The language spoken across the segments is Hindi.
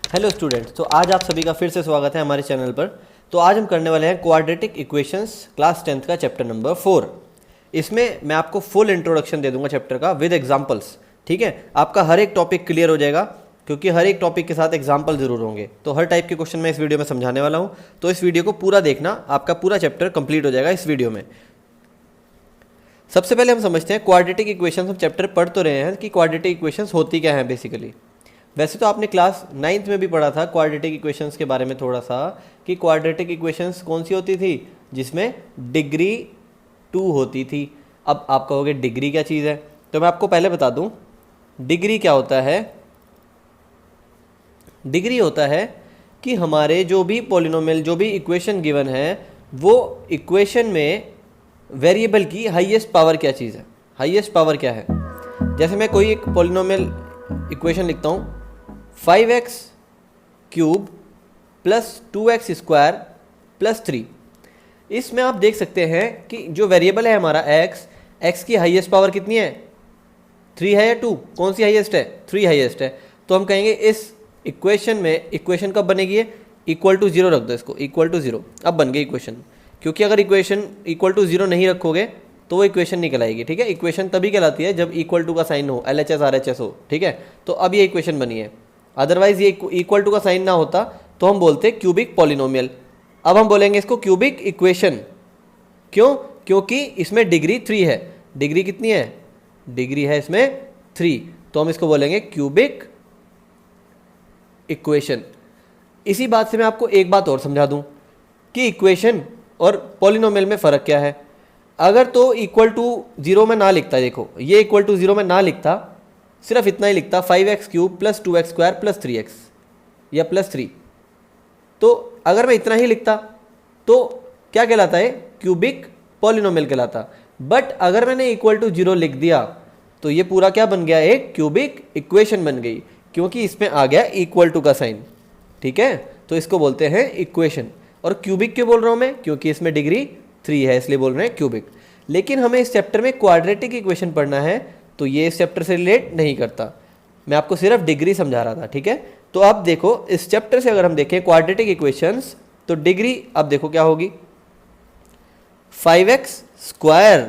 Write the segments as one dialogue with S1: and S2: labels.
S1: हेलो स्टूडेंट्स, तो आज आप सभी का फिर से स्वागत है हमारे चैनल पर। तो आज हम करने वाले हैं क्वाड्रेटिक इक्वेशंस क्लास 10th का चैप्टर नंबर 4। इसमें मैं आपको फुल इंट्रोडक्शन दे दूंगा चैप्टर का विद एग्जांपल्स। ठीक है, आपका हर एक टॉपिक क्लियर हो जाएगा क्योंकि हर एक टॉपिक के साथ एग्जाम्पल जरूर होंगे। तो हर टाइप के क्वेश्चन मैं इस वीडियो में समझाने वाला हूँ, तो इस वीडियो को पूरा देखना, आपका पूरा चैप्टर कंप्लीट हो जाएगा इस वीडियो में। सबसे पहले हम समझते हैं क्वाड्रेटिक इक्वेशंस। हम चैप्टर पढ़ तो रहे हैं कि क्वाड्रेटिक इक्वेशंस होती क्या है बेसिकली। वैसे तो आपने क्लास 9th में भी पढ़ा था क्वाड्रेटिक इक्वेशंस के बारे में थोड़ा सा, कि क्वाड्रेटिक इक्वेशंस कौन सी होती थी, जिसमें डिग्री 2 होती थी। अब आप कहोगे डिग्री क्या चीज़ है, तो मैं आपको पहले बता दूं डिग्री क्या होता है। डिग्री होता है कि हमारे जो भी पॉलिनोमियल, जो भी इक्वेशन गिवन है, वो इक्वेशन में वेरिएबल की हाईएस्ट पावर क्या चीज़ है, हाईएस्ट पावर क्या है। जैसे मैं कोई एक पॉलिनोमियल इक्वेशन लिखता हूँ 5x cube plus 2x square plus 3। इसमें आप देख सकते हैं कि जो वेरिएबल है हमारा x की हाईएस्ट पावर कितनी है, 3 है या 2, कौन सी हाईएस्ट है, 3 हाईएस्ट है। तो हम कहेंगे इस इक्वेशन में, इक्वेशन कब बनेगी है, इक्वल टू 0 रख दो इसको, इक्वल टू 0। अब बन गई इक्वेशन, क्योंकि अगर इक्वेशन इक्वल टू 0 नहीं रखोगे तो वो इक्वेशन नहीं कहलाएगी। ठीक है, इक्वेशन तभी कहलाती है जब इक्वल टू का साइन हो, LHS RHS हो। ठीक है, तो अब ये इक्वेशन बनी है। अदरवाइज ये इक्वल टू का साइन ना होता तो हम बोलते क्यूबिक पॉलिनोमियल। अब हम बोलेंगे इसको क्यूबिक इक्वेशन। क्यों? क्योंकि इसमें डिग्री 3 है। डिग्री कितनी है, डिग्री है इसमें 3, तो हम इसको बोलेंगे क्यूबिक इक्वेशन। इसी बात से मैं आपको एक बात और समझा दूं कि इक्वेशन और पॉलिनोमियल में फ़र्क क्या है। अगर तो इक्वल टू 0 में ना लिखता, देखो ये इक्वल टू 0 में ना लिखता, सिर्फ इतना ही लिखता 5x cube plus 2x square plus 3x या प्लस 3, तो अगर मैं इतना ही लिखता तो क्या कहलाता है, क्यूबिक पॉलिनोमियल कहलाता। बट अगर मैंने इक्वल टू 0 लिख दिया तो ये पूरा क्या बन गया, एक क्यूबिक इक्वेशन बन गई, क्योंकि इसमें आ गया इक्वल टू का साइन। ठीक है, तो इसको बोलते हैं इक्वेशन। और क्यूबिक क्यों बोल रहा हूँ मैं, क्योंकि इसमें डिग्री 3 है इसलिए बोल रहे हैं क्यूबिक। लेकिन हमें इस चैप्टर में क्वाड्रेटिक इक्वेशन पढ़ना है, तो ये इस चैप्टर से रिलेट नहीं करता। मैं आपको सिर्फ डिग्री समझा रहा था। ठीक है, तो अब देखो इस चैप्टर से अगर हम देखें क्वाड्रेटिक इक्वेशंस, तो डिग्री अब देखो क्या होगी, 5x square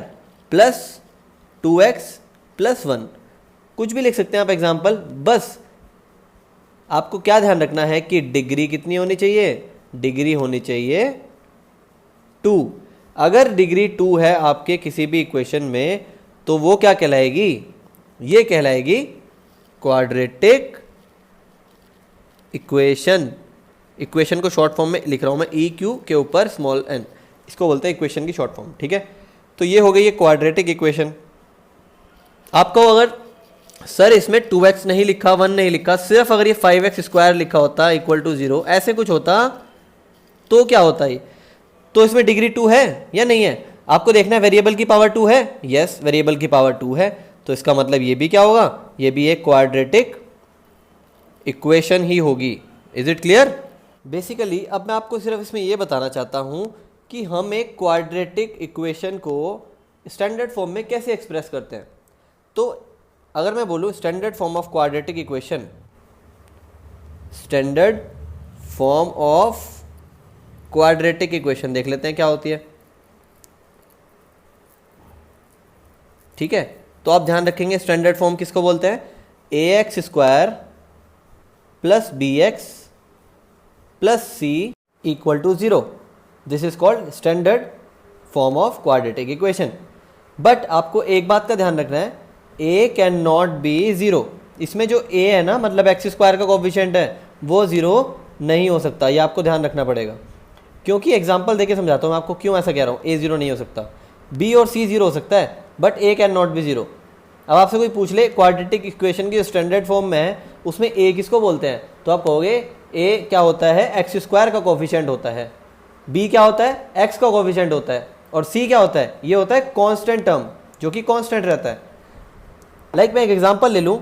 S1: plus 2x plus 1। कुछ भी लिख सकते हैं आप एग्जाम्पल। बस आपको क्या ध्यान रखना है कि डिग्री कितनी होनी चाहिए, डिग्री होनी चाहिए 2। अगर डिग्री 2 है आपके किसी भी इक्वेशन में, तो वो क्या कहलाएगी, ये कहलाएगी क्वाड्रेटिक इक्वेशन। इक्वेशन को शॉर्ट फॉर्म में लिख रहा हूं मैं, EQ के ऊपर स्मॉल n, इसको बोलते हैं इक्वेशन की शॉर्ट फॉर्म। ठीक है, तो ये हो गई ये क्वाड्रेटिक इक्वेशन। आपको अगर सर इसमें 2x नहीं लिखा, 1 नहीं लिखा, सिर्फ अगर ये 5x स्क्वायर लिखा होता इक्वल टू 0, ऐसे कुछ होता, तो क्या होता है, तो इसमें डिग्री 2 है या नहीं है। आपको देखना है वेरिएबल की पावर 2 है, यस वेरिएबल की पावर 2 है, तो इसका मतलब ये भी क्या होगा, ये भी एक क्वाड्रेटिक इक्वेशन ही होगी। Is it clear. बेसिकली अब मैं आपको सिर्फ इसमें ये बताना चाहता हूं कि हम एक क्वाड्रेटिक इक्वेशन को स्टैंडर्ड फॉर्म में कैसे एक्सप्रेस करते हैं। तो अगर मैं बोलूँ standard form of quadratic equation, standard form of quadratic equation देख लेते हैं क्या होती है। ठीक है, तो आप ध्यान रखेंगे स्टैंडर्ड फॉर्म किसको बोलते हैं, ax square plus bx plus c equal to 0। This is called standard form of quadratic equation. But आपको एक बात का ध्यान रखना है, a कैन नॉट बी 0। इसमें जो a है ना, मतलब एक्स स्क्वायर का कोफिशिएंट है, वो 0 नहीं हो सकता, ये आपको ध्यान रखना पड़ेगा। क्योंकि एग्जाम्पल देके समझाता हूँ मैं आपको क्यों ऐसा कह रहा हूँ, a 0 नहीं हो सकता, b और c 0 हो सकता है, but a can not be 0। अब आपसे कोई पूछ ले क्वाड्रेटिक इक्वेशन की स्टैंडर्ड फॉर्म में है, उसमें a किसको बोलते हैं, तो आप कहोगे a क्या होता है, एक्स स्क्वायर का कोफिशिएंट होता है, b क्या होता है, x का कोफिशिएंट होता है, और c क्या होता है, ये होता है कांस्टेंट टर्म जो कि कांस्टेंट रहता है। लाइक मैं एक एग्जांपल ले लूँ,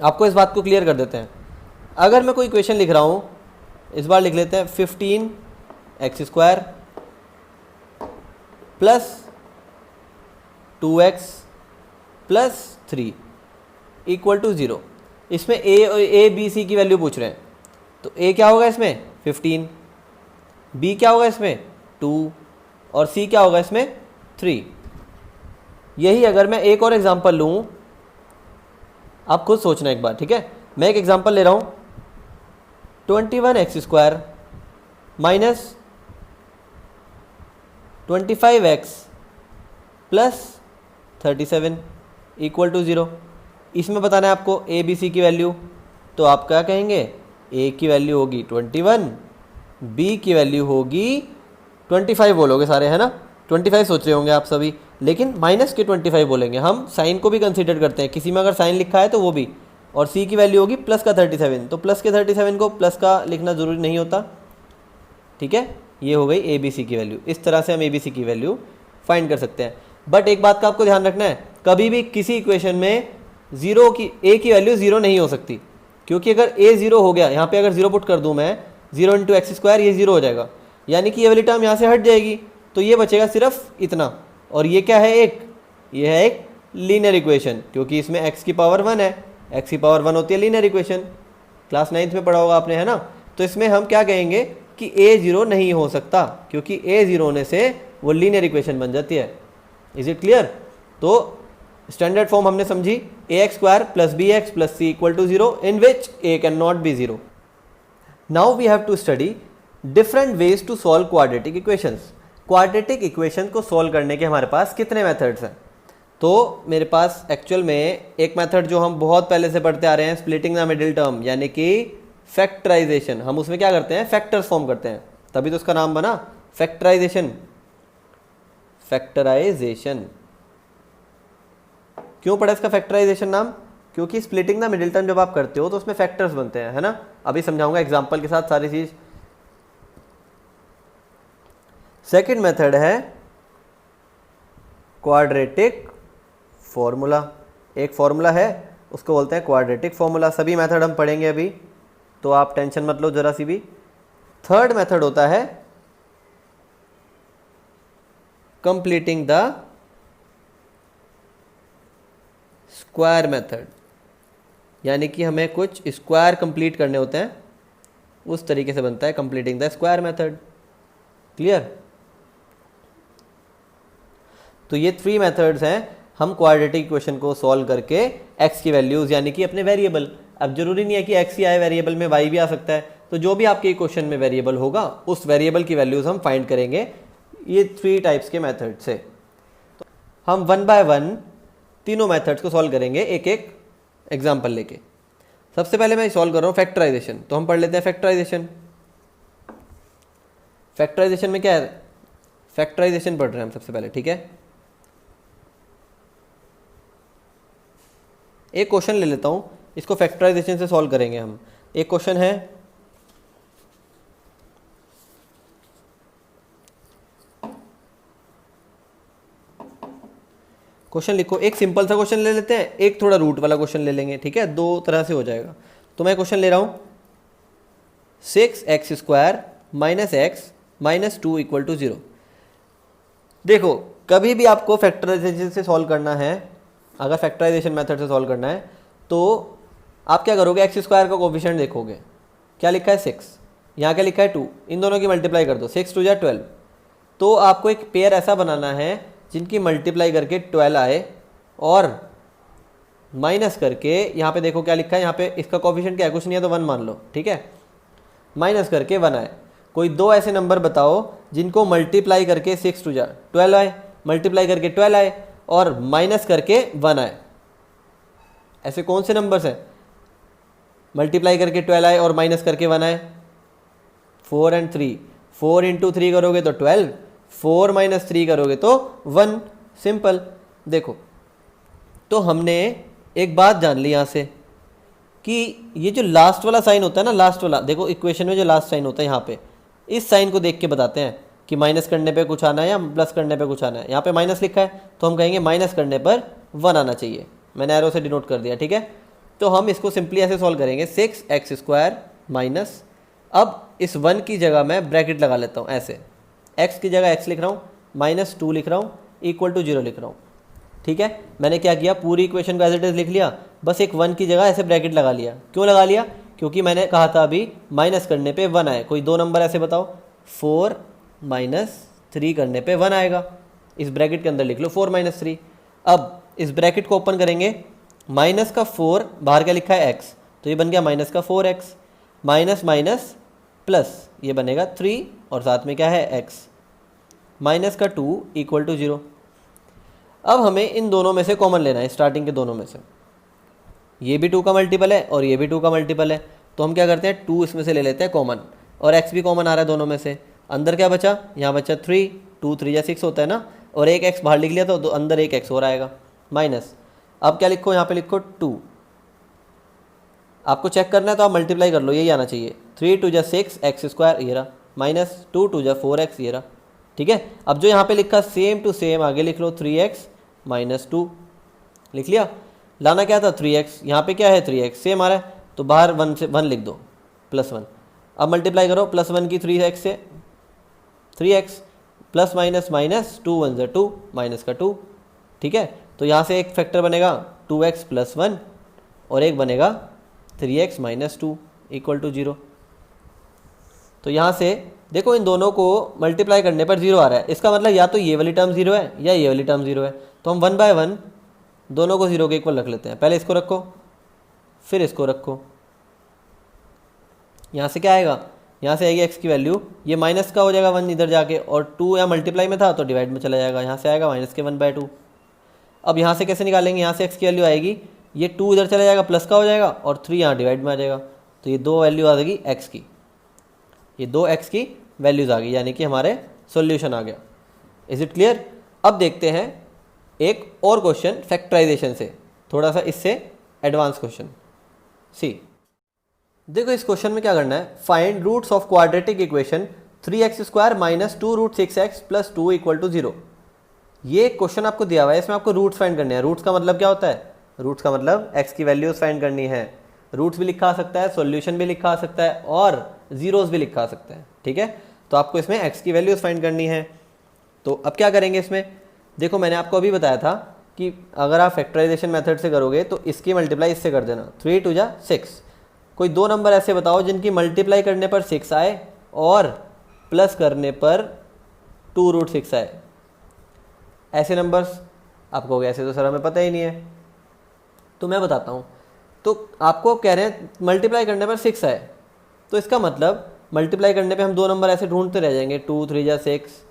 S1: आपको इस बात को क्लियर कर देते हैं। अगर मैं कोई इक्वेशन लिख रहा हूँ, इस बार लिख लेते हैं 15x square plus 2x plus 3 equal to 0। इसमें ए बी सी की वैल्यू पूछ रहे हैं, तो ए क्या होगा इसमें 15, बी क्या होगा इसमें 2 और सी क्या होगा इसमें 3। यही अगर मैं एक और एग्जांपल लूँ, आप खुद सोचना एक बार, ठीक है। मैं एक एग्जांपल ले रहा हूँ, 21x² minus 25x plus 37 equal to 0। इसमें बताना है आपको ए बी सी की वैल्यू, तो आप क्या कहेंगे, ए की वैल्यू होगी 21, बी की वैल्यू होगी 25 बोलोगे सारे, है ना। 25 सोच रहे होंगे आप सभी, लेकिन माइनस के 25 बोलेंगे। हम साइन को भी कंसीडर करते हैं, किसी में अगर साइन लिखा है तो वो भी। और सी की वैल्यू होगी प्लस का 37, तो प्लस के 37 को प्लस का लिखना ज़रूरी नहीं होता, ठीक है। ये हो गई ए बी सी की वैल्यू। इस तरह से हम ए बी सी की वैल्यू फाइंड कर सकते हैं। बट एक बात का आपको ध्यान रखना है, कभी भी किसी इक्वेशन में जीरो की ए की वैल्यू ज़ीरो नहीं हो सकती, क्योंकि अगर ए ज़ीरो हो गया, यहाँ पे अगर जीरो पुट कर दूँ मैं, 0 इंटू x², ये ज़ीरो हो जाएगा, यानी कि ये वाली टर्म यहाँ से हट जाएगी, तो ये बचेगा सिर्फ इतना। और ये क्या है, ये है एक लीनियर इक्वेशन, क्योंकि इसमें x की पावर 1 है, x की पावर 1 होती है लीनियर इक्वेशन, क्लास 9th में पढ़ा होगा आपने, है ना। तो इसमें हम क्या कहेंगे कि a ज़ीरो नहीं हो सकता, क्योंकि a ज़ीरो होने से वो लीनियर इक्वेशन बन जाती है। Is it clear? तो स्टैंडर्ड फॉर्म हमने समझी, ax² plus bx plus c equal to 0 in which a can not be 0। Now we have to study different ways to solve quadratic equations. Quadratic equation को सॉल्व करने के हमारे पास कितने मेथड्स हैं? तो मेरे पास एक्चुअल में एक मेथड जो हम बहुत पहले से पढ़ते आ रहे हैं, स्प्लिटिंग द मिडिल टर्म, यानी कि फैक्टराइजेशन। हम उसमें क्या करते हैं, फैक्टर्स फॉर्म करते हैं, तभी तो उसका नाम बना फैक्टराइजेशन। फैक्टराइजेशन क्यों पड़ा इसका फैक्टराइजेशन नाम? क्योंकि स्प्लिटिंग द मिडिल टर्म जब आप करते हो तो उसमें फैक्टर्स बनते हैं, है ना। अभी समझाऊंगा एग्जांपल के साथ सारी चीज। सेकंड मेथड है क्वाड्रेटिक फॉर्मूला। एक फॉर्मूला है, उसको बोलते हैं क्वाड्रेटिक फॉर्मूला। सभी मेथड हम पढ़ेंगे अभी, तो आप टेंशन मत लो जरा सी भी। थर्ड मेथड होता है कंप्लीटिंग द स्क्वायर मेथड, यानी कि हमें कुछ स्क्वायर कंप्लीट करने होते हैं, उस तरीके से बनता है completing the square method. Clear? तो ये 3 मेथड्स हैं हम क्वाड्रेटिक इक्वेशन को सॉल्व करके x की वैल्यूज, यानी कि अपने वेरिएबल, अब जरूरी नहीं है कि x ही आए वेरिएबल में, y भी आ सकता है, तो जो भी आपके इक्वेशन में वेरिएबल होगा उस वेरिएबल की वैल्यूज हम फाइंड करेंगे ये 3 टाइप्स के मेथड से। तो हम 1 बाय 1 तीनों मेथड्स को सॉल्व करेंगे एक एक एग्जाम्पल लेके। सबसे पहले मैं सॉल्व कर रहा हूँ फैक्टराइजेशन, तो हम पढ़ लेते हैं फैक्टराइजेशन। फैक्टराइजेशन में क्या है, फैक्टराइजेशन पढ़ रहे हैं हम सबसे पहले, ठीक है। एक क्वेश्चन ले लेता हूं, इसको फैक्टराइजेशन से सॉल्व करेंगे हम। एक क्वेश्चन है, क्वेश्चन लिखो। एक सिंपल सा क्वेश्चन ले लेते हैं, एक थोड़ा रूट वाला क्वेश्चन ले लेंगे, ठीक है, 2 तरह से हो जाएगा। तो मैं क्वेश्चन ले रहा हूं 6x² minus x minus 2 equal to 0। देखो, कभी भी आपको फैक्टराइजेशन से सॉल्व करना है, अगर फैक्टराइजेशन मेथड से सॉल्व करना है, तो आप क्या करोगे, x² का कोफिशिएंट देखोगे, क्या लिखा है 6, यहाँ क्या लिखा है 2, इन दोनों की मल्टीप्लाई कर दो, 6 2 जा 12। तो आपको एक पेयर ऐसा बनाना है जिनकी मल्टीप्लाई करके 12 आए, और माइनस करके यहाँ पे देखो क्या लिखा है, यहाँ पे इसका कोफिशिएंट क्या है, कुछ नहीं है तो 1 मान लो, ठीक है, माइनस करके 1 आए। कोई 2 ऐसे नंबर बताओ जिनको मल्टीप्लाई करके 6 2 जा 12 आए, मल्टीप्लाई करके 12 आए, और माइनस करके 1 आए। ऐसे कौन से नंबर्स हैं, मल्टीप्लाई करके 12 आए और माइनस करके 1 आए? 4 और 3, 4 इंटू 3 करोगे तो 12, 4 माइनस 3 करोगे तो 1। सिंपल। देखो, तो हमने एक बात जान ली यहाँ से कि ये जो लास्ट वाला साइन होता है ना, लास्ट वाला, देखो इक्वेशन में जो लास्ट साइन होता है यहाँ पे, इस साइन को देख के बताते हैं कि माइनस करने पे कुछ आना है या प्लस करने पे कुछ आना है। यहाँ पे माइनस लिखा है तो हम कहेंगे माइनस करने पर 1 आना चाहिए, मैंने एरो से डिनोट कर दिया, ठीक है। तो हम इसको सिंपली ऐसे सॉल्व करेंगे, 6x² माइनस, अब इस 1 की जगह मैं ब्रैकेट लगा लेता हूँ ऐसे, x की जगह x लिख रहा हूँ, माइनस 2 लिख रहा हूँ, इक्वल टू 0 लिख रहा हूँ, ठीक है। मैंने क्या किया, पूरी इक्वेशन को एज इट इज लिख लिया, बस एक 1 की जगह ऐसे ब्रैकेट लगा लिया। क्यों लगा लिया? क्योंकि मैंने कहा था अभी माइनस करने पे 1 आए। कोई दो नंबर ऐसे बताओ। 4 माइनस 3 करने पे 1 आएगा। इस ब्रैकेट के अंदर लिख लो 4 माइनस 3। अब इस ब्रैकेट को ओपन करेंगे, माइनस का 4 बाहर क्या लिखा है x, तो ये बन गया माइनस का 4x, माइनस माइनस प्लस ये बनेगा 3 और साथ में क्या है x, माइनस का 2 इक्वल टू 0। अब हमें इन दोनों में से कॉमन लेना है, स्टार्टिंग के दोनों में से। ये भी 2 का मल्टीपल है और ये भी 2 का मल्टीपल है, तो हम क्या करते हैं 2 इसमें से ले लेते हैं कॉमन, और x भी कॉमन आ रहा है दोनों में से। अंदर क्या बचा? यहाँ बचा 3, 2 3 या 6 होता है ना, और एक x बाहर लिख लिया तो अंदर एक x और आएगा माइनस। अब क्या लिखो? यहाँ पे लिखो 2। आपको चेक करना है तो आप मल्टीप्लाई कर लो, यही आना चाहिए। 3 2 6 x स्क्वायर ये रहा, माइनस 2 2 4x ये रहा। ठीक है, अब जो यहाँ पे लिखा सेम टू सेम आगे लिख लो, 3x माइनस 2 लिख लिया। लाना क्या था? 3x, यहाँ पे क्या है 3x सेम आ रहा है, तो बाहर 1 से 1 लिख दो प्लस 1। अब मल्टीप्लाई करो प्लस 1 की 3x से, 3x प्लस माइनस माइनस 2 1 ज़ा 2 माइनस का 2। ठीक है, तो यहाँ से एक फैक्टर बनेगा 2x प्लस 1 और एक बनेगा 3x माइनस 2 इक्वल टू 0। तो यहाँ से देखो इन दोनों को मल्टीप्लाई करने पर 0 आ रहा है, इसका मतलब या तो ये वाली टर्म 0 है या ये वाली टर्म 0 है। तो हम 1 बाय 1 दोनों को 0 के इक्वल रख लेते हैं। पहले इसको रखो फिर इसको रखो। यहाँ से क्या आएगा? यहाँ से आएगी x की वैल्यू, ये माइनस का हो जाएगा 1 इधर जाके, और 2 यहाँ मल्टीप्लाई में था तो डिवाइड में चला जाएगा, यहाँ से आएगा माइनस के 1 बाय 2। अब यहाँ से कैसे निकालेंगे? यहाँ से x की वैल्यू आएगी, ये 2 इधर चला जाएगा प्लस का हो जाएगा, और 3 यहाँ डिवाइड में आ जाएगा, तो ये दो वैल्यू आ जाएगी x की, ये दो x की वैल्यूज़ आ गई, यानी कि हमारे सॉल्यूशन आ गया। Is it clear? अब देखते हैं एक और क्वेश्चन फैक्टराइजेशन से, थोड़ा सा इससे एडवांस क्वेश्चन। सी देखो इस क्वेश्चन में क्या करना है, find roots of quadratic equation 3x square minus 2 root 6x plus 2 equal to 0। ये क्वेश्चन आपको दिया हुआ है, इसमें आपको रूट्स फाइंड करने हैं। रूट्स का मतलब क्या होता है? रूट्स का मतलब x की वैल्यूज फाइंड करनी है। रूट्स भी लिखा आ सकता है, सॉल्यूशन भी लिखा आ सकता है, और जीरोस भी लिखा आ सकता है। ठीक है, तो आपको इसमें x की वैल्यूज फाइंड करनी है। तो अब क्या करेंगे इसमें? देखो मैंने आपको अभी बताया था कि अगर आप फैक्टराइजेशन मेथड से करोगे तो इसकी मल्टीप्लाई इससे कर देना, 3 2 जा 6। कोई दो नंबर ऐसे बताओ जिनकी मल्टीप्लाई करने पर 6 आए और प्लस करने पर 2 रूट 6 आए। ऐसे नंबर्स आप कहोगे ऐसे तो सर हमें पता ही नहीं है, तो मैं बताता हूँ। तो आपको कह रहे हैं मल्टीप्लाई करने पर 6 आए, तो इसका मतलब मल्टीप्लाई करने पे हम दो नंबर ऐसे ढूंढते रह जाएंगे, 2 3 जा 6,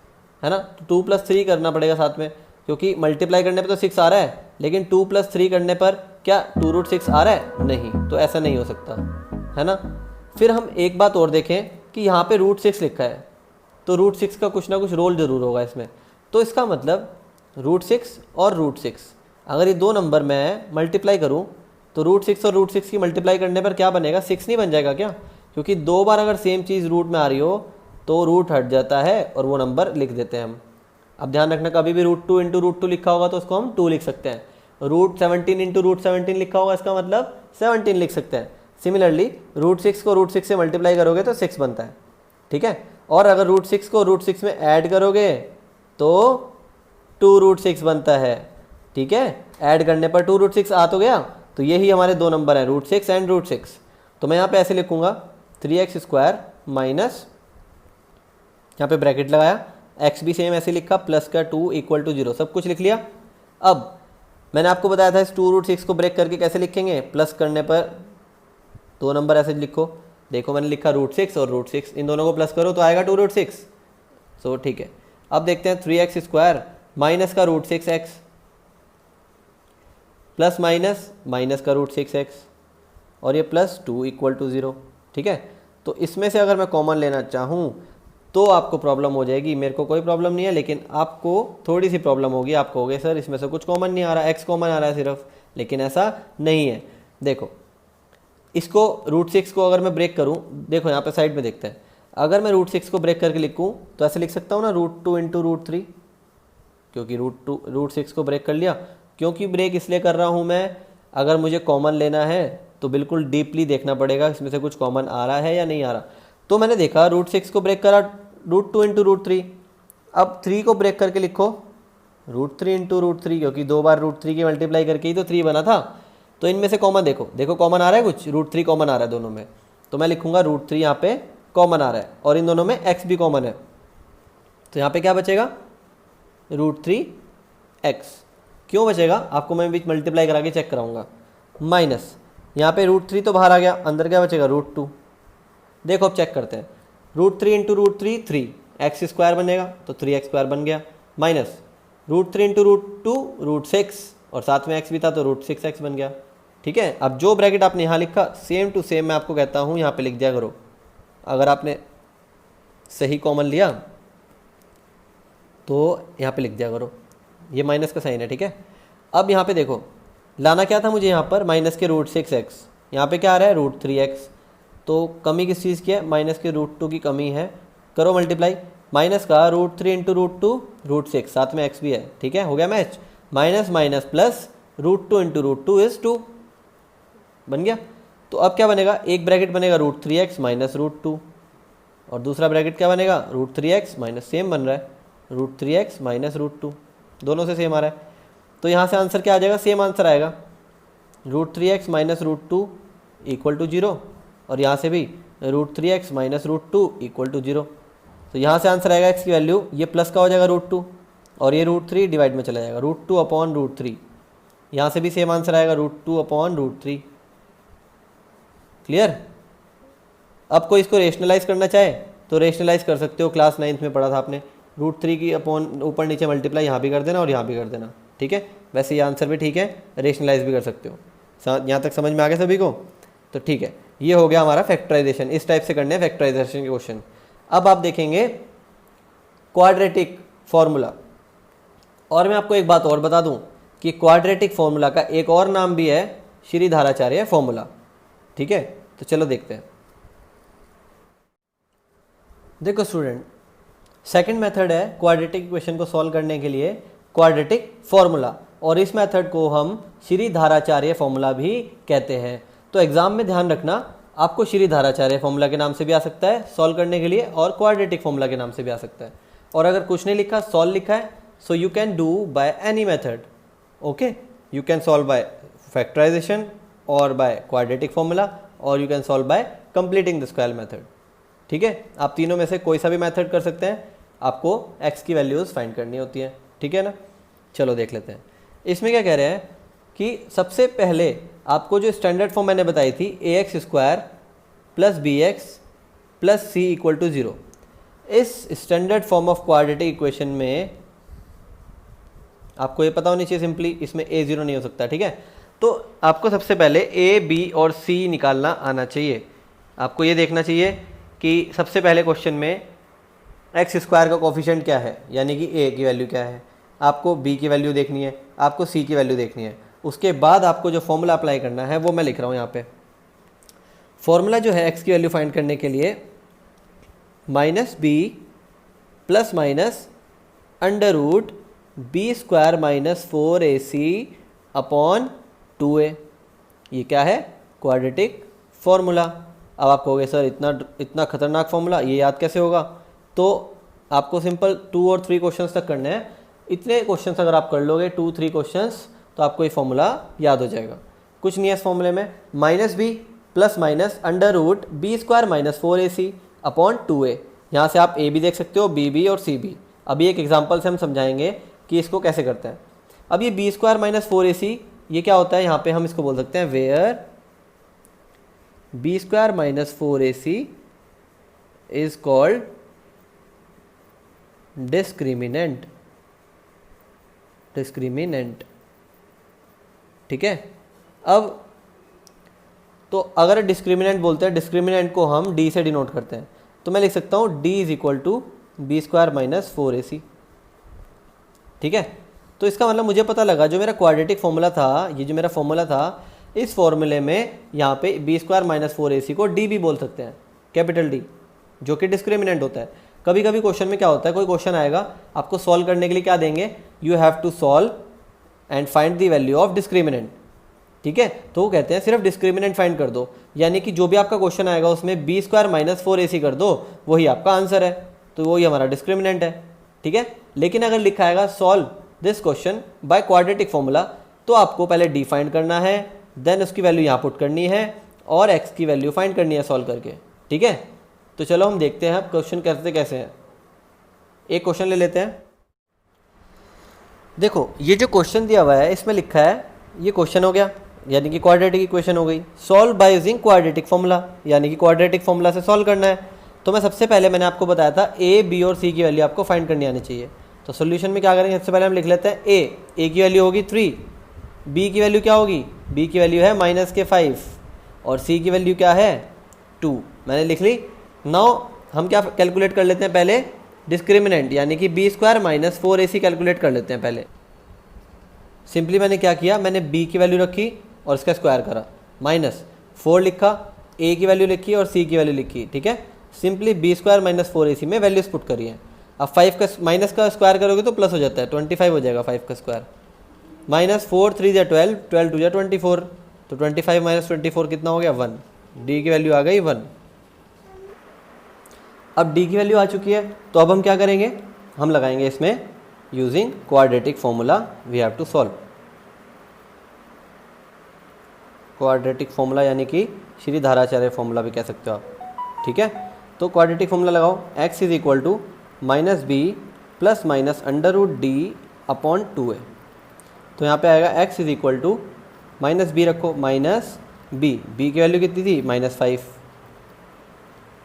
S1: है ना। तो 2 + 3 करना पड़ेगा साथ में, क्योंकि मल्टीप्लाई करने पे तो 6 आ रहा है, लेकिन 2 + 3 करने पर क्या 2 रूट 6 आ रहा है? नहीं, तो ऐसा नहीं हो सकता, है ना। फिर हम एक बात और देखें कि यहाँ पे रूट 6 लिखा है, तो रूट 6 का कुछ ना कुछ रोल जरूर होगा इसमें। तो इसका मतलब रूट 6 और रूट 6, अगर ये दो नंबर मैं मल्टीप्लाई करूँ तो रूट 6 और रूट 6 की मल्टीप्लाई करने पर क्या बनेगा? 6 नहीं बन जाएगा क्या? क्योंकि दो बार अगर सेम चीज़ रूट में आ रही हो तो रूट हट जाता है और वो नंबर लिख देते हैं हम। अब ध्यान रखना, कभी भी रूट 2 × रूट 2 लिखा होगा तो उसको हम 2 लिख सकते हैं। रूट 17 × रूट 17 लिखा होगा, इसका मतलब 17 लिख सकते हैं। सिमिलरली रूट 6 को रूट 6 से मल्टीप्लाई करोगे तो 6 बनता है, ठीक है। और अगर रूट 6 को रूट 6 में ऐड करोगे तो 2 रूट 6 बनता है, ठीक है। ऐड करने पर 2 रूट 6 आ तो गया, तो यही हमारे दो नंबर हैं, रूट 6 एंड रूट 6। तो मैं यहाँ पे ऐसे लिखूंगा 3x स्क्वायर माइनस, यहाँ पे ब्रैकेट लगाया, x भी सेम ऐसे लिखा, प्लस का 2 इक्वल टू 0, सब कुछ लिख लिया। अब मैंने आपको बताया था इस 2 रूट 6 को ब्रेक करके कैसे लिखेंगे, प्लस करने पर दो नंबर ऐसे लिखो। देखो मैंने लिखा रूट 6 और रूट 6, इन दोनों को प्लस करो तो आएगा 2 रूट 6। सो ठीक है, अब देखते हैं 3x स्क्वायर माइनस का root 6x plus minus minus का रूट 6x और ये प्लस 2 इक्वल टू 0, ठीक है। तो इसमें से अगर मैं कॉमन लेना चाहूँ तो आपको प्रॉब्लम हो जाएगी। मेरे को कोई प्रॉब्लम नहीं है, लेकिन आपको थोड़ी सी प्रॉब्लम होगी। आप कहोगे सर इसमें से कुछ कॉमन नहीं आ रहा, x कॉमन आ रहा है सिर्फ, लेकिन ऐसा नहीं है। देखो इसको रूट 6 को अगर मैं ब्रेक करूँ, देखो यहाँ पे साइड में देखते हैं, अगर मैं रूट 6 को ब्रेक करके लिखूँ तो ऐसे लिख सकता हूँ ना, रूट 2 × रूट 3, क्योंकि रूट 6 को ब्रेक कर लिया। क्योंकि ब्रेक इसलिए कर रहा हूँ मैं, अगर मुझे कॉमन लेना है तो बिल्कुल डीपली देखना पड़ेगा इसमें से कुछ कॉमन आ रहा है या नहीं आ रहा। तो मैंने देखा रूट 6 को ब्रेक करा, रूट 2 × रूट 3। अब 3 को ब्रेक करके लिखो रूट 3 × रूट 3, क्योंकि दो बार रूट 3 की मल्टीप्लाई करके ही तो 3 बना था। तो इनमें से कॉमन देखो, देखो कॉमन आ रहा है कुछ, √3 कॉमन आ रहा है दोनों में, तो मैं लिखूंगा √3 यहाँ पे कॉमन आ रहा है और इन दोनों में x भी कॉमन है, तो यहाँ पे क्या बचेगा √3x। क्यों बचेगा आपको मैं बीच मल्टीप्लाई करा के चेक कराऊंगा। माइनस यहाँ पे √3 तो बाहर आ गया, अंदर क्या बचेगा √2। देखो अब चेक करते हैं, √3 इंटू √3 3, x² बनेगा तो 3x² बन गया, माइनस √3 इंटू √2 √6 और साथ में x भी था तो √6x बन गया। ठीक है, अब जो ब्रैकेट आपने यहाँ लिखा सेम टू सेम मैं आपको कहता हूँ यहाँ पे लिख दिया करो। अगर आपने सही कॉमन लिया तो यहाँ पे लिख दिया करो, ये माइनस का साइन है। ठीक है, अब यहाँ पे देखो लाना क्या था मुझे, यहाँ पर माइनस के √6x, यहाँ पे क्या आ रहा है √3x, तो कमी किस चीज़ की है, माइनस के √2 की कमी है। करो मल्टीप्लाई, माइनस का √3 इंटू √2 √6, साथ में x भी है। ठीक है, हो गया match, minus minus plus √2 into √2 is 2 बन गया। तो अब क्या बनेगा, एक ब्रैकेट बनेगा √3x माइनस √2 और दूसरा ब्रैकेट क्या बनेगा √3x माइनस, सेम बन रहा है √3x माइनस √2, दोनों से सेम आ रहा है। तो यहाँ से आंसर क्या आ जाएगा, सेम आंसर आएगा √3x माइनस √2 इक्वल टू 0 और यहाँ से भी √3x माइनस √2 इक्वल टू 0। तो यहाँ से आंसर आएगा x की वैल्यू, ये प्लस का हो जाएगा √2 और ये √3 डिवाइड में चला जाएगा √2 अपॉन √3, यहाँ से भी सेम आंसर आएगा √2 अपॉन √3। क्लियर। अब कोई इसको रेशनलाइज करना चाहे तो रेशनलाइज कर सकते हो, क्लास 9th में पढ़ा था आपने, √3 की अपॉन ऊपर नीचे मल्टीप्लाई यहाँ भी कर देना और यहाँ भी कर देना। ठीक है, वैसे ये आंसर भी ठीक है, रेशनलाइज भी कर सकते हो। यहाँ तक समझ में आ गया सभी को? तो ठीक है, ये हो गया हमारा फैक्टराइजेशन। इस टाइप से करने हैं फैक्टराइजेशन के क्वेश्चन। अब आप देखेंगे क्वाड्रेटिक फॉर्मूला, और मैं आपको एक बात और बता दूं कि क्वाड्रेटिक फॉर्मूला का एक और नाम भी है श्रीधराचार्य फॉर्मूला। ठीक है, तो चलो देखते हैं। देखो स्टूडेंट, सेकंड मेथड है क्वाड्रेटिक इक्वेशन को सॉल्व करने के लिए क्वाड्रेटिक फॉर्मूला, और इस मेथड को हम श्रीधराचार्य फॉर्मूला भी कहते हैं। तो एग्जाम में ध्यान रखना, आपको श्रीधराचार्य फॉर्मूला के नाम से भी आ सकता है सॉल्व करने के लिए और क्वाड्रेटिक फॉर्मूला के नाम से भी आ सकता है। और अगर कुछ नहीं लिखा, सॉल्व लिखा है, so you can do by any method. Okay, you can solve by factorization और बाय क्वाड्रेटिक फॉर्मूला, और you can solve by completing the square method. ठीक है, आप तीनों में से कोई सा भी मेथड कर सकते हैं, आपको x की वैल्यूज़ फाइंड करनी होती है। ठीक है ना, चलो देख लेते हैं। इसमें क्या कह रहे हैं कि सबसे पहले आपको जो स्टैंडर्ड फॉर्म मैंने बताई थी ax² plus bx plus c equal to 0, इस standard form of quadratic equation में आपको ये पता होनी चाहिए सिंपली, इसमें a0 नहीं हो सकता। ठीक है, तो आपको सबसे पहले a, b और c निकालना आना चाहिए। आपको ये देखना चाहिए कि सबसे पहले क्वेश्चन में x² का कोफिशिएंट क्या है, यानी कि a की वैल्यू क्या है, आपको b की वैल्यू देखनी है, आपको c की वैल्यू देखनी है। उसके बाद आपको जो फॉर्मूला अप्लाई करना है वो मैं लिख रहा हूँ यहाँ पे। फॉर्मूला जो है x की वैल्यू फाइंड करने के लिए -b plus minus √b² minus 4ac upon 2a, ये क्या है, क्वाड्रेटिक फॉर्मूला। अब आप कहोगे सर इतना खतरनाक फॉर्मूला ये याद कैसे होगा? तो आपको सिंपल 2 और 3 क्वेश्चंस तक करने हैं। इतने क्वेश्चंस अगर आप कर लोगे 2-3 क्वेश्चंस, तो आपको ये फॉर्मूला याद हो जाएगा। कुछ नहीं है इस फॉर्मूले में, -b plus minus √b² minus 4ac upon 2a। यहाँ से आप a भी देख सकते हो, b भी और c भी। अभी एक एग्जाम्पल से हम समझाएंगे कि इसको कैसे करते हैं। अब ये b² माइनस 4ac ये क्या होता है, यहाँ पे हम इसको बोल सकते हैं where b² minus 4ac is called discriminant. ठीक है, अब तो अगर डिस्क्रिमिनेंट बोलते हैं, डिस्क्रिमिनेंट को हम d से डिनोट करते हैं, तो मैं लिख सकता हूँ d is equal to b² minus 4ac। ठीक है, तो इसका मतलब मुझे पता लगा जो मेरा क्वाड्रेटिक फॉर्मूला था, ये जो मेरा फॉर्मूला था, इस फॉर्मूले में यहाँ पे b² माइनस 4ac को d भी बोल सकते हैं, कैपिटल D, जो कि डिस्क्रिमिनेंट होता है। कभी कभी क्वेश्चन में क्या होता है, कोई क्वेश्चन आएगा, आपको सॉल्व करने के लिए क्या देंगे, you have to solve and find the value of discriminant. ठीक है, तो वो कहते हैं सिर्फ डिस्क्रिमिनेंट फाइंड कर दो, यानी कि जो भी आपका क्वेश्चन आएगा उसमें b² माइनस 4ac कर दो, वही आपका आंसर है, तो वही हमारा डिस्क्रिमिनेंट है। ठीक है, लेकिन अगर लिखा आएगा solve this question by quadratic formula, तो आपको पहले d फाइंड करना है, देन उसकी वैल्यू यहाँ पुट करनी है और x की वैल्यू फाइंड करनी है सॉल्व करके, ठीक है। तो चलो हम देखते हैं अब क्वेश्चन करते कैसे हैं। एक क्वेश्चन ले लेते हैं। देखो ये जो क्वेश्चन दिया हुआ है इसमें लिखा है, ये क्वेश्चन हो गया यानी कि क्वाड्रेटिक इक्वेशन हो गई, solve by using quadratic formula, यानी कि क्वाड्रेटिक फॉर्मूला से सॉल्व करना है। तो मैं सबसे पहले मैंने आपको बताया था a, b और c की वैल्यू आपको फाइंड करनी आनी चाहिए। तो सोल्यूशन में क्या करेंगे, सबसे पहले हम लिख लेते हैं a की वैल्यू होगी 3, b की वैल्यू क्या होगी, b की वैल्यू है -5 और c की वैल्यू क्या है 2, मैंने लिख ली। नाउ हम क्या कैलकुलेट कर लेते हैं, पहले डिस्क्रिमिनेंट यानी कि b² - 4ac कैलकुलेट कर लेते हैं पहले। सिंपली मैंने क्या किया, मैंने b की वैल्यू रखी और इसका स्क्वायर करा, -4 लिखा, a की वैल्यू लिखी और c की वैल्यू लिखी, ठीक है। सिंपली b² - 4ac में वैल्यूज पुट करी है। अब 5 का माइनस का स्क्वायर करोगे तो प्लस हो जाता है, 25 हो जाएगा 5 का स्क्वायर, -4 3 = 12, 12 2 = 24, तो 25 - 24 कितना हो गया 1, d की वैल्यू आ गई 1। अब d की वैल्यू आ चुकी है तो अब हम क्या करेंगे, हम लगाएंगे इसमें using quadratic formula we have to solve. Quadratic formula यानी कि श्री धाराचार्य फॉर्मूला भी कह सकते हो आप, ठीक है। तो क्वाड्रेटिक फॉर्मूला लगाओ, x = -b + -√d/2a। तो यहाँ पे आएगा x = -b रखो -b की वैल्यू कितनी थी -5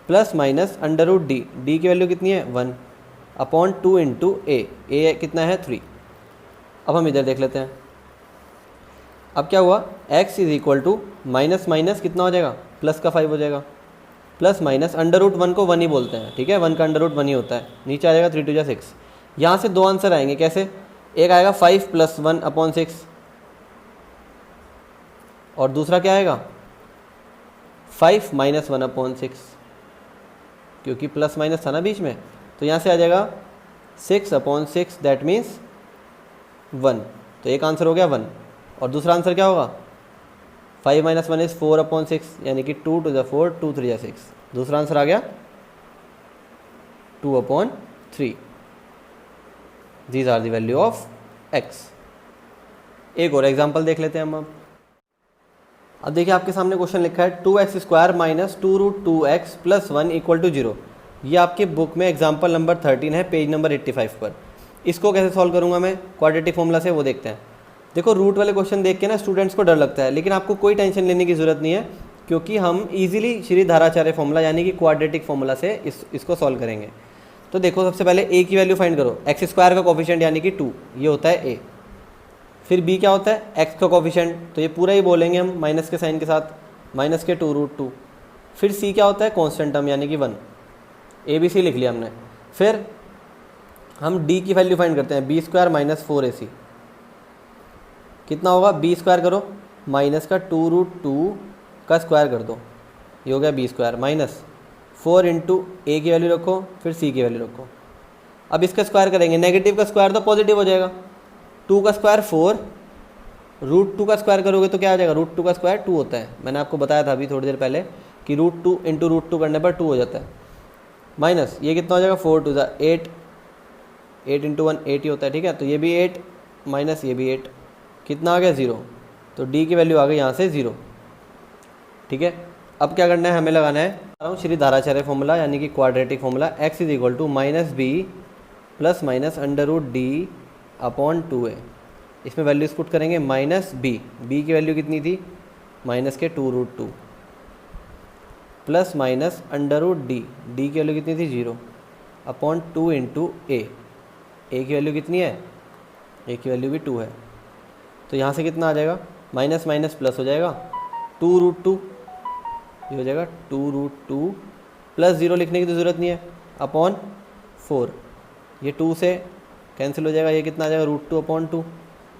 S1: प्लस -√d, d की वैल्यू कितनी है 1/2 × a कितना है 3। अब हम इधर देख लेते हैं। अब क्या हुआ, x = कितना हो जाएगा, प्लस का 5 हो जाएगा, प्लस √1 को 1 ही बोलते हैं, ठीक है, 1 का √1 ही होता है, नीचे आ जाएगा 3 2 6। यहाँ से दो आंसर आएंगे, कैसे, एक आएगा 5 + 1/6 और दूसरा क्या आएगा 5 - 1/6, क्योंकि प्लस माइनस था ना बीच में, तो यहाँ से आ जाएगा 6/6, दैट मीन्स 1। तो एक आंसर हो गया 1 और दूसरा आंसर क्या होगा, 5 - 1 = 4/6 यानी कि 2 to the 4, 2 3 = 6, दूसरा आंसर आ गया 2/3। These are the value of x। एक और एग्जांपल देख लेते हैं हम। अब देखिए आपके सामने क्वेश्चन लिखा है 2x² - 2√2x + 1 = 0। ये आपके बुक में एग्जाम्पल नंबर 13 है, पेज नंबर 85 पर। इसको कैसे सॉल्व करूँगा मैं क्वाड्रेटिक फॉर्मूला से, वो देखते हैं। देखो रूट वाले क्वेश्चन देख के ना स्टूडेंट्स को डर लगता है, लेकिन आपको कोई टेंशन लेने की ज़रूरत नहीं है, क्योंकि हम इजीली श्री धाराचार्य फॉर्मूला यानी कि क्वाड्रेटिक फॉर्मूला से इसको सॉल्व करेंगे। तो देखो सबसे पहले a की वैल्यू फाइंड करो, x² का कोफिशिएंट यानी कि 2, ये होता है a। फिर b क्या होता है, x का कोफिशिएंट, तो ये पूरा ही बोलेंगे हम माइनस के साइन के साथ, -2√2। फिर c क्या होता है, कांस्टेंट टर्म यानी कि 1, ABC लिख लिया हमने। फिर हम d की वैल्यू फाइंड करते हैं, b² - 4ac कितना होगा, b² करो माइनस का 2√2 का स्क्वायर कर दो, ये हो गया b² माइनस 4 × a की वैल्यू रखो, फिर c की वैल्यू रखो। अब इसका स्क्वायर करेंगे, नेगेटिव का स्क्वायर तो पॉजिटिव हो जाएगा, 2 का स्क्वायर 4, √2 का स्क्वायर करोगे तो क्या आ जाएगा, √2 का स्क्वायर 2 होता है। मैंने आपको बताया था अभी थोड़ी देर पहले कि √2 × √2 करने पर 2 हो जाता है, माइनस ये कितना हो जाएगा 4 2 8, 8 × 1 8 ही होता है, ठीक है। तो ये भी 8 माइनस ये भी 8, कितना आ गया 0, तो d की वैल्यू आ गई यहाँ से 0, ठीक है। अब क्या करना है, हमें लगाना है श्री धाराचार्य फॉर्मूला यानी कि quadratic formula, x = -b + -√d/2a। इसमें वैल्यूज पुट करेंगे, -b की वैल्यू कितनी थी -2√2 प्लस -√d, d की वैल्यू कितनी थी 0/2 × a की वैल्यू कितनी है, a की वैल्यू भी 2 है। तो यहाँ से कितना आ जाएगा, माइनस माइनस प्लस हो जाएगा 2√2, ये हो जाएगा 2√2 प्लस 0 लिखने की तो ज़रूरत नहीं है, /4, ये 2 से कैंसिल हो जाएगा, ये कितना आ जाएगा √2/2।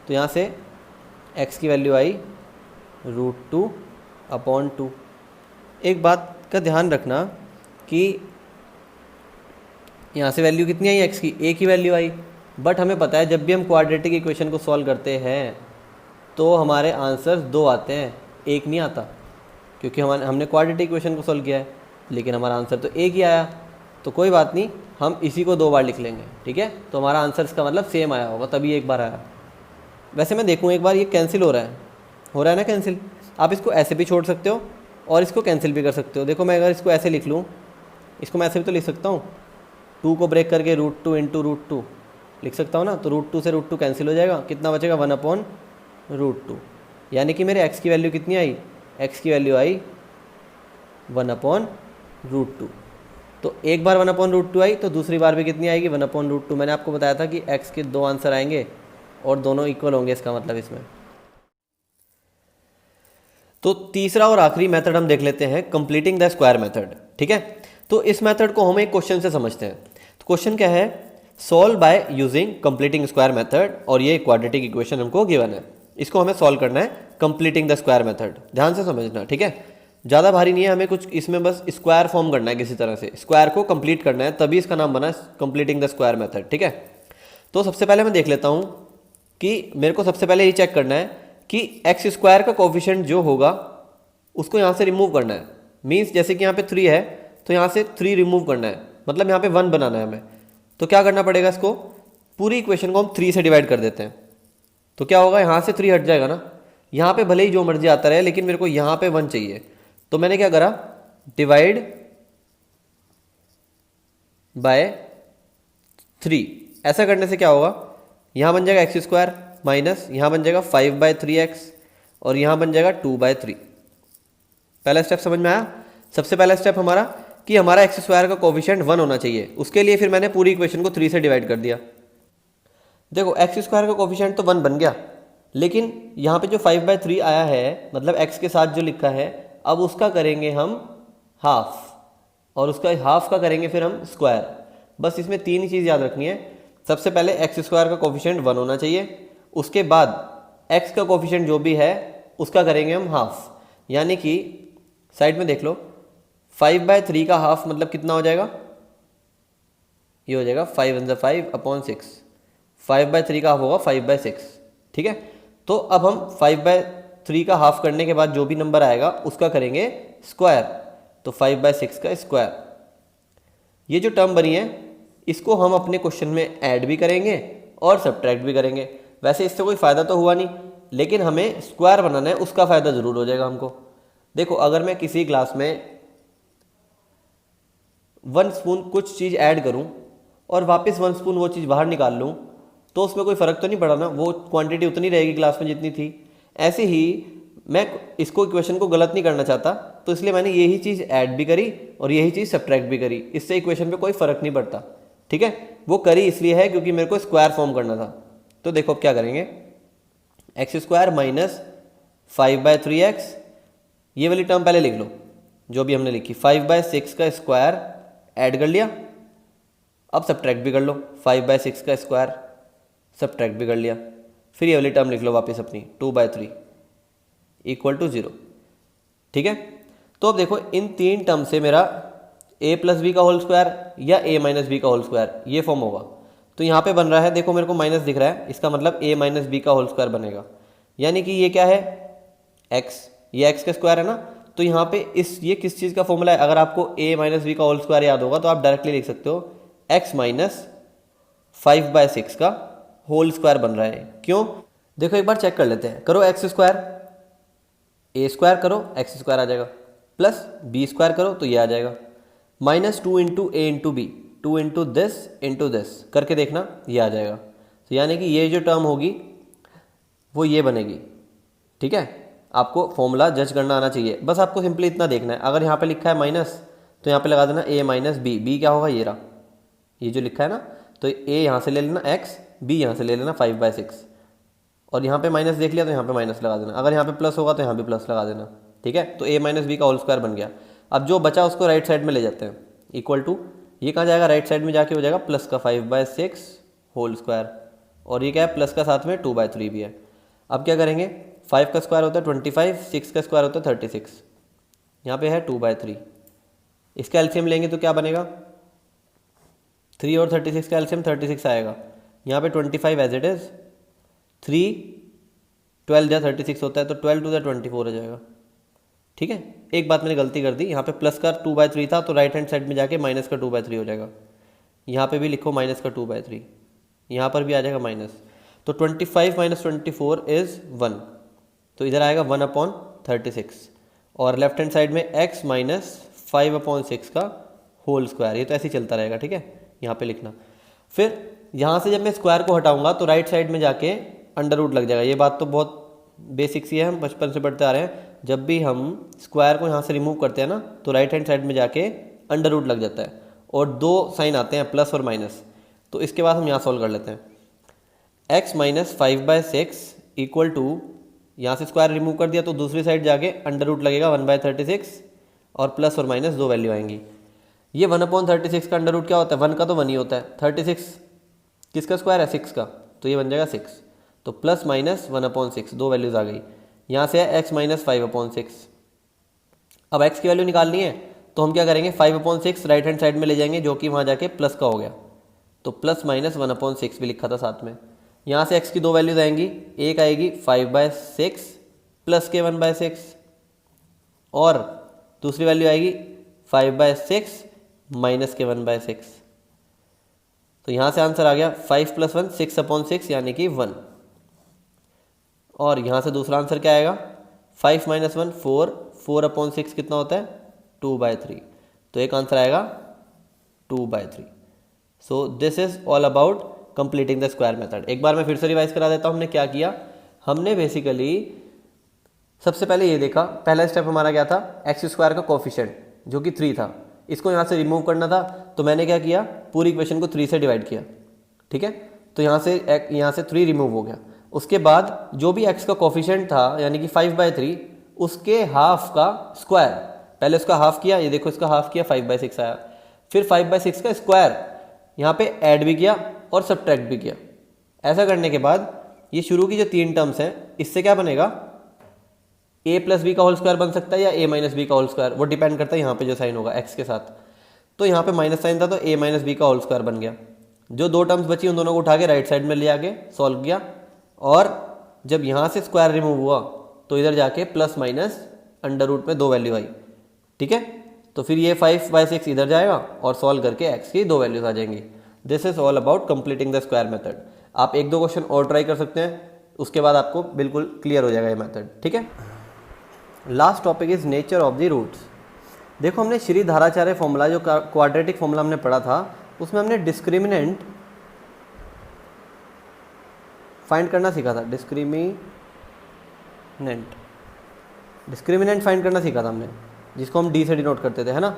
S1: तो यहाँ से x की वैल्यू आई √2/2। एक बात का ध्यान रखना कि यहाँ से वैल्यू कितनी आई x की, a की वैल्यू आई, बट हमें पता है जब भी हम क्वाड्रेटिक इक्वेशन को सॉल्व करते हैं तो हमारे आंसर्स 2 आते हैं, 1 नहीं आता, क्योंकि हमने क्वाड्रेटिक इक्वेशन को सॉल्व किया है, लेकिन हमारा आंसर तो 1 ही आया। तो कोई बात नहीं, हम इसी को 2 बार लिख लेंगे, ठीक है। तो हमारा आंसर इसका मतलब सेम आया होगा, तभी एक बार आया। वैसे मैं देखूँ एक बार, ये कैंसिल हो रहा है ना कैंसिल, आप इसको ऐसे भी छोड़ सकते हो और इसको कैंसिल भी कर सकते हो। देखो मैं अगर इसको ऐसे लिख लूँ, इसको मैं ऐसे भी तो लिख सकता हूँ, 2 को ब्रेक करके √2 इंटू √2 लिख सकता हूँ ना। तो √2 से √2 कैंसिल हो जाएगा, कितना बचेगा 1/√2। यानी कि मेरे x की वैल्यू कितनी आई, x की वैल्यू आई 1/√2। तो एक बार 1/√2 आई तो दूसरी बार भी कितनी आएगी 1/√2। मैंने आपको बताया था कि x के 2 आंसर आएंगे और दोनों इक्वल होंगे, इसका मतलब इसमें। तो तीसरा और आखिरी मेथड हम देख लेते हैं, कंप्लीटिंग द स्क्वायर मेथड। ठीक है, तो इस मेथड को हम एक क्वेश्चन से समझते हैं। तो क्वेश्चन क्या है, solve by using completing square method, और ये क्वाड्रेटिक इक्वेशन हमको गिवन है, इसको हमें सॉल्व करना है कंप्लीटिंग द स्क्वायर मेथड। ध्यान से समझना, ठीक है, ज़्यादा भारी नहीं है, हमें कुछ इसमें बस स्क्वायर फॉर्म करना है, किसी तरह से स्क्वायर को कंप्लीट करना है, तभी इसका नाम बना कंप्लीटिंग द स्क्वायर मेथड। ठीक है, तो सबसे पहले मैं देख लेता हूँ कि मेरे को सबसे पहले ये चेक करना है कि एक्स स्क्वायर का कोफिशिएंट जो होगा उसको यहाँ से रिमूव करना है। मीन्स जैसे कि यहाँ पे 3 है तो यहाँ से 3 रिमूव करना है, मतलब यहाँ पे 1 बनाना है हमें। तो क्या करना पड़ेगा, इसको पूरी इक्वेशन को हम 3 से डिवाइड कर देते हैं। तो क्या होगा, यहाँ से 3 हट जाएगा ना, यहाँ पे भले ही जो मर्जी आता रहे, लेकिन मेरे को यहाँ पे 1 चाहिए। तो मैंने क्या करा, डिवाइड बाय 3। ऐसा करने से क्या होगा, यहाँ बन जाएगा x² माइनस यहाँ बन जाएगा 5/3x और यहाँ बन जाएगा 2/3। पहला स्टेप समझ में आया। सबसे पहला स्टेप हमारा कि हमारा x² का कोफिशिएंट 1 होना चाहिए, उसके लिए फिर मैंने पूरी इक्वेशन को 3 से डिवाइड कर दिया। देखो x² का कोफिशिएंट तो 1 बन गया, लेकिन यहाँ पे जो 5/3 आया है, मतलब x के साथ जो लिखा है, अब उसका करेंगे हम हाफ, और उसका हाफ का करेंगे फिर हम स्क्वायर। बस इसमें 3 ही चीज़ याद रखनी है। सबसे पहले x² का कोफिशिएंट 1 होना चाहिए, उसके बाद x का कोफिशिएंट जो भी है उसका करेंगे हम हाफ। यानी कि साइड में देख लो, 5/3 का हाफ मतलब कितना हो जाएगा, ये हो जाएगा 5 × 5/6। 5/3 का हाफ होगा 5/6। ठीक है, तो अब हम 5/3 का हाफ करने के बाद जो भी नंबर आएगा उसका करेंगे स्क्वायर। तो 5/6 का स्क्वायर, ये जो टर्म बनी है इसको हम अपने क्वेश्चन में ऐड भी करेंगे और सब्ट्रैक्ट भी करेंगे। वैसे इससे कोई फ़ायदा तो हुआ नहीं, लेकिन हमें स्क्वायर बनाना है, उसका फ़ायदा ज़रूर हो जाएगा हमको। देखो अगर मैं किसी ग्लास में 1 स्पून कुछ चीज़ ऐड करूं और वापस 1 स्पून वो चीज़ बाहर निकाल लूं, तो उसमें कोई फ़र्क तो नहीं पड़ा ना, वो क्वांटिटी उतनी रहेगी ग्लास में जितनी थी। ऐसे ही मैं इसको इक्वेशन को गलत नहीं करना चाहता, तो इसलिए मैंने यही चीज़ ऐड भी करी और यही चीज़ सब्ट्रैक्ट भी करी। इससे इक्वेशन पे कोई फ़र्क नहीं पड़ता। ठीक है, वो करी इसलिए है क्योंकि मेरे को स्क्वायर फॉर्म करना था। तो देखो अब क्या करेंगे, x² माइनस 5/3x, ये वाली टर्म पहले लिख लो जो भी हमने लिखी, 5/6 का स्क्वायर ऐड कर लिया, अब सब्ट्रैक्ट भी कर लो, 5/6 का स्क्वायर सब्ट्रैक्ट भी कर लिया, फिर ये वाली टर्म लिख लो वापस अपनी 2/3 = 0। ठीक है, तो अब देखो इन 3 टर्म से मेरा a + b का होल स्क्वायर या a - b का होल स्क्वायर ये फॉर्म होगा। तो यहाँ पे बन रहा है, देखो मेरे को माइनस दिख रहा है, इसका मतलब a - b का होल स्क्वायर बनेगा। यानी कि ये क्या है, x, ये x का स्क्वायर है ना। तो यहाँ पे ये किस चीज़ का फॉर्मूला है, अगर आपको a - b का होल स्क्वायर याद होगा तो आप डायरेक्टली लिख सकते हो x - 5/6 का होल स्क्वायर बन रहा है। क्यों, देखो एक बार चेक कर लेते हैं। करो x², a² करो x² आ जाएगा, प्लस b² करो तो ये आ जाएगा, -2 × a × b, 2 × this करके देखना, ये आ जाएगा। तो यानी कि ये जो टर्म होगी वो ये बनेगी। ठीक है, आपको फॉर्मूला जज करना आना चाहिए, बस आपको सिंपली इतना देखना है। अगर यहाँ पे लिखा है माइनस तो यहाँ पे लगा देना a - b, b क्या होगा, ये रहा, ये जो लिखा है ना, तो a यहाँ से ले लेना x, b यहाँ से ले लेना 5/6, और यहाँ पे माइनस देख लिया तो यहाँ पे माइनस लगा देना। अगर यहाँ पे प्लस होगा तो यहाँ भी प्लस लगा देना। ठीक है, तो a - b का होल स्क्वायर बन गया। अब जो बचा उसको राइट साइड में ले जाते हैं, इक्वल टू, ये कहाँ जाएगा, राइट साइड में जाके हो जाएगा प्लस का 5/6 होल स्क्वायर, और ये क्या है, प्लस का साथ में 2/3 भी है। अब क्या करेंगे, 5 का स्क्वायर होता है 25, 6 का स्क्वायर होता है 36, यहाँ पे है 2/3। इसका एलसीएम लेंगे तो क्या बनेगा, 3 और 36 का एलसीएम 36 आएगा। यहाँ पे 25 एज इट इज़, 3 12 या 36 होता है, तो 12 × 24 हो जाएगा। ठीक है, एक बात मैंने गलती कर दी, यहाँ पे प्लस का 2/3 था तो राइट हैंड साइड में जाके माइनस का 2/3 हो जाएगा। यहाँ पे भी लिखो माइनस का 2/3, यहाँ पर भी आ जाएगा माइनस। तो 25 - 24 = 1, तो इधर आएगा 1/30। 36 और लेफ्ट हैंड साइड में x माइनस 5/6 का होल स्क्वायर। ये तो ऐसे ही चलता रहेगा, ठीक है, यहाँ पे लिखना। फिर यहाँ से जब मैं स्क्वायर को हटाऊंगा तो राइट साइड में जाके अंडर रूट लग जाएगा। ये बात तो बहुत बेसिक सी है, हम बचपन से पढ़ते आ रहे हैं। जब भी हम स्क्वायर को यहाँ से रिमूव करते हैं ना तो राइट हैंड साइड में जाके अंडर रूट लग जाता है और दो साइन आते हैं प्लस और माइनस। तो इसके बाद हम यहाँ सॉल्व कर लेते हैं। x माइनस 5/6 इक्वल टू, यहाँ से स्क्वायर रिमूव कर दिया तो दूसरी साइड जाके अंडर रूट लगेगा 1/36 और प्लस और माइनस दो वैल्यू आएंगी। ये 1/36 का अंडर रूट क्या होता है? 1 का तो 1 ही होता है। 36 किसका स्क्वायर है? 6 का, तो ये बन जाएगा 6। तो प्लस माइनस 1/6 दो वैल्यूज आ गई। यहाँ से है x माइनस 5/6। अब x की वैल्यू निकालनी है तो हम क्या करेंगे, 5/6 राइट हैंड साइड में ले जाएंगे जो कि वहाँ जाके प्लस का हो गया, तो प्लस माइनस 1/6 भी लिखा था साथ में। यहाँ से x की दो वैल्यूज आएंगी, एक आएगी 5/6 प्लस के 1/6 और दूसरी वैल्यू आएगी 5/6 माइनस के 1/6। तो यहाँ से आंसर आ गया 5 + 1 6/6 यानी कि 1। और यहाँ से दूसरा आंसर क्या आएगा, 5 - 1 4, 4/6 कितना होता है? 2/3। तो एक आंसर आएगा 2/3। सो this is all about completing the square method. एक बार मैं फिर से रिवाइज करा देता हूँ। हमने क्या किया, हमने बेसिकली सबसे पहले ये देखा, पहला स्टेप हमारा क्या था, x² का कोफिशिएंट जो कि 3 था, इसको यहाँ से रिमूव करना था। तो मैंने क्या किया, पूरी इक्वेशन को 3 से डिवाइड किया, ठीक है। तो यहाँ से 3 रिमूव हो गया। उसके बाद जो भी x का कोफिशिएंट था यानी कि 5/3, उसके हाफ का स्क्वायर, पहले उसका हाफ किया, ये देखो इसका हाफ किया 5/6 आया। फिर 5/6 का स्क्वायर यहाँ पे ऐड भी किया और सब्ट्रैक्ट भी किया। ऐसा करने के बाद ये शुरू की जो 3 टर्म्स हैं, इससे क्या बनेगा, a + b का होल स्क्वायर बन सकता है या a - b का होल स्क्वायर, वो डिपेंड करता है यहाँ पे जो साइन होगा x के साथ। तो यहाँ पे माइनस साइन था तो a - b का होल स्क्वायर बन गया। जो 2 टर्म्स बची उन दोनों को उठा के राइट साइड में ले आके सॉल्व किया, और जब यहाँ से स्क्वायर रिमूव हुआ तो इधर जाके प्लस माइनस अंडर रूट में 2 वैल्यू आई, ठीक है। तो फिर ये 5/6 इधर जाएगा और सॉल्व करके x की 2 वैल्यूज आ जाएंगी। This is all about completing the square method. आप 1-2 क्वेश्चन और ट्राई कर सकते हैं, उसके बाद आपको बिल्कुल क्लियर हो जाएगा ये मेथड, ठीक है। Last topic is nature of the roots. देखो हमने श्री धाराचार्य फॉर्मूला, जो क्वाड्रेटिक फॉर्मूला हमने पढ़ा था, उसमें हमने डिस्क्रिमिनेंट फाइंड करना सीखा था। डिस्क्रिमिनेंट फाइंड करना सीखा था हमने, जिसको हम डी से डिनोट करते थे, है ना।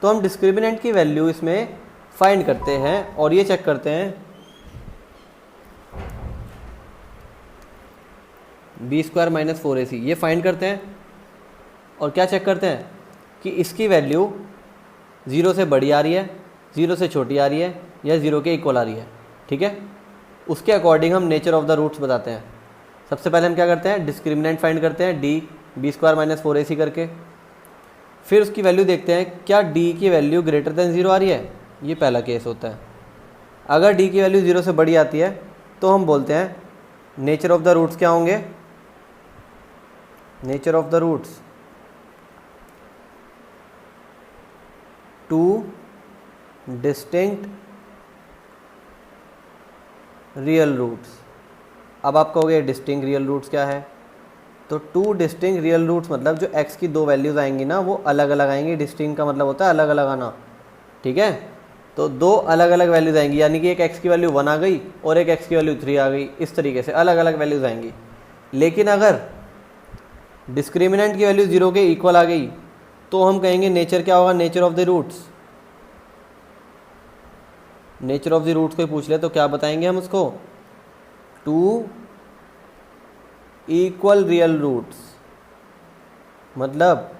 S1: तो हम डिस्क्रिमिनेंट की वैल्यू इसमें फाइंड करते हैं और ये चेक करते हैं b² - 4ac, ये फाइंड करते हैं और क्या चेक करते हैं कि इसकी वैल्यू 0 से बड़ी आ रही है, 0 से छोटी आ रही है या 0 के इक्वल आ रही है, ठीक है। उसके अकॉर्डिंग हम नेचर ऑफ द रूट्स बताते हैं। सबसे पहले हम क्या करते हैं, डिस्क्रिमिनेंट फाइंड करते हैं b² - 4ac करके। फिर उसकी वैल्यू देखते हैं क्या d की वैल्यू ग्रेटर देन 0 आ रही है, ये पहला केस होता है। अगर d की वैल्यू 0 से बड़ी आती है तो हम बोलते हैं नेचर ऑफ द रूट्स क्या होंगे, nature of the roots 2 distinct real roots. अब आप कहोगे डिस्टिंक्ट रियल रूट्स क्या है, तो 2 डिस्टिंक्ट रियल रूट्स मतलब जो x की 2 वैल्यूज़ आएंगी ना वो अलग अलग आएंगी। डिस्टिंक्ट का मतलब होता है अलग अलग आना, ठीक है। तो 2 अलग अलग वैल्यूज़ आएंगी, यानी कि एक x की वैल्यू 1 आ गई और एक x की वैल्यू 3 आ गई, इस तरीके से अलग अलग वैल्यूज़ आएंगी। लेकिन अगर डिस्क्रिमिनेंट की वैल्यू 0 के इक्वल आ गई तो हम कहेंगे नेचर क्या होगा, nature of the roots. Nature of the roots को पूछ ले तो क्या बताएंगे हम उसको, 2 इक्वल रियल रूट्स, मतलब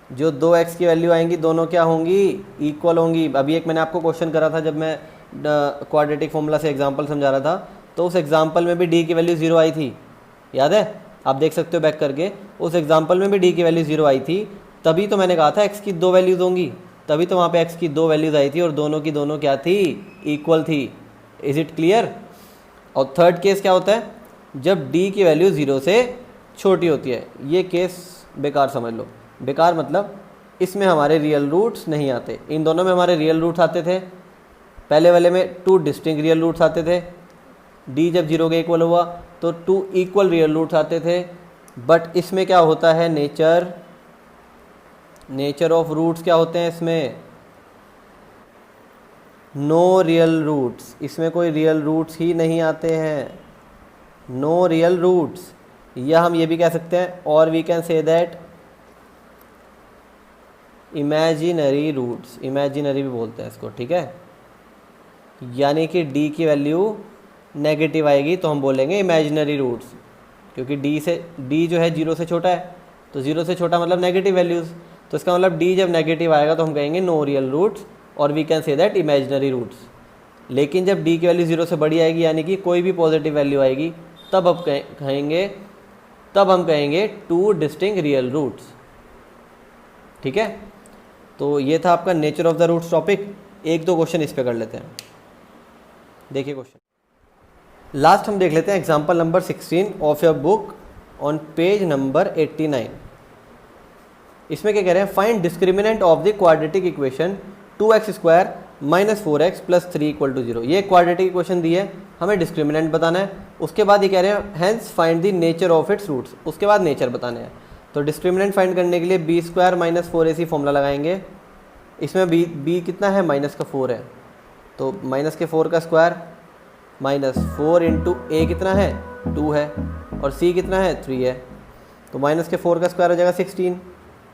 S1: जो 2x की वैल्यू आएंगी दोनों क्या होंगी, इक्वल होंगी। अभी एक मैंने आपको क्वेश्चन करा था जब मैं क्वाड्रेटिक फॉर्मूला से एग्जांपल समझा रहा था, तो उस एग्जांपल में भी d की वैल्यू 0 आई थी, याद है, आप देख सकते हो बैक करके। उस एग्जांपल में भी d की वैल्यू 0 आई थी, तभी तो मैंने कहा था x की 2 वैल्यूज़ होंगी, तभी तो वहाँ पे x की 2 वैल्यूज़ आई थी और दोनों की दोनों क्या थी, इक्वल थी। Is it clear. और थर्ड केस क्या होता है, जब d की वैल्यू 0 से छोटी होती है। ये केस बेकार समझ लो, बेकार मतलब इसमें हमारे रियल रूट्स नहीं आते। इन दोनों में हमारे रियल रूट्स आते थे, पहले वाले में 2 डिस्टिंक्ट रियल रूट्स आते थे, d जब 0 के इक्वल हुआ तो 2 इक्वल रियल रूट्स आते थे, बट इसमें क्या होता है, नेचर ऑफ रूट्स क्या होते हैं इसमें, नो रियल रूट्स, इसमें कोई रियल रूट्स ही नहीं आते हैं, नो रियल रूट्स। या हम ये भी कह सकते हैं, और we can say that imaginary roots, imaginary भी बोलते हैं इसको, ठीक है। यानी कि d की वैल्यू नेगेटिव आएगी तो हम बोलेंगे इमेजिनरी रूट्स, क्योंकि d जो है 0 से छोटा है, तो 0 से छोटा मतलब नेगेटिव वैल्यूज़, तो इसका मतलब d जब नेगेटिव आएगा तो हम कहेंगे नो रियल रूट्स, और we can say that imaginary roots. लेकिन जब d की वैल्यू 0 से बड़ी आएगी, यानी कि कोई भी पॉजिटिव वैल्यू आएगी, तब हम कहेंगे टू डिस्टिंक्ट रियल रूट्स, ठीक है। तो ये था आपका nature of the roots topic. एक दो क्वेश्चन इस पे कर लेते हैं, देखिए क्वेश्चन लास्ट हम देख लेते हैं example number 16 of your book on page number 89। इसमें क्या कह रहे हैं, find discriminant of the quadratic equation 2x² - 4x + 3 = 0। ये क्वाड्रेटिक इक्वेशन दी है, हमें डिस्क्रिमिनेंट बताना है। उसके बाद ये कह रहे हैं hence find the nature of its roots, उसके बाद नेचर बताने हैं। तो डिस्क्रिमिनेंट फाइंड करने के लिए b² - 4ac फॉर्मूला लगाएंगे। इसमें b कितना है, -4 है, तो -4 का स्क्वायर -4 × a कितना है, 2 है, और c कितना है, 3 है, तो -4 का स्क्वायर हो जाएगा 16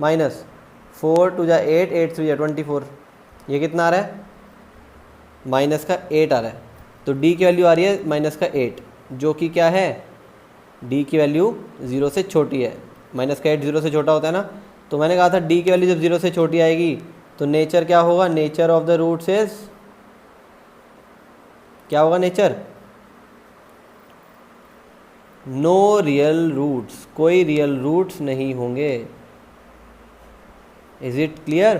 S1: -4 2 × 8 8 3 24। ये कितना आ रहा है, -8 आ रहा है। तो d की वैल्यू आ रही है -8, जो कि क्या है, d की वैल्यू 0 से छोटी है। -8 0 से छोटा होता है ना, तो मैंने कहा था d की वैल्यू जब 0 से छोटी आएगी तो नेचर क्या होगा, nature of the roots is क्या होगा, नेचर नो रियल रूट्स, कोई रियल रूट्स नहीं होंगे। Is it clear?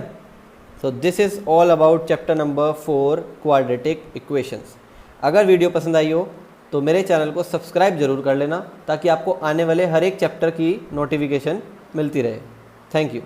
S1: So this is all about chapter number 4 quadratic equations. अगर वीडियो पसंद आई हो तो मेरे चैनल को सब्सक्राइब जरूर कर लेना, ताकि आपको आने वाले हर एक चैप्टर की नोटिफिकेशन मिलती रहे। Thank you.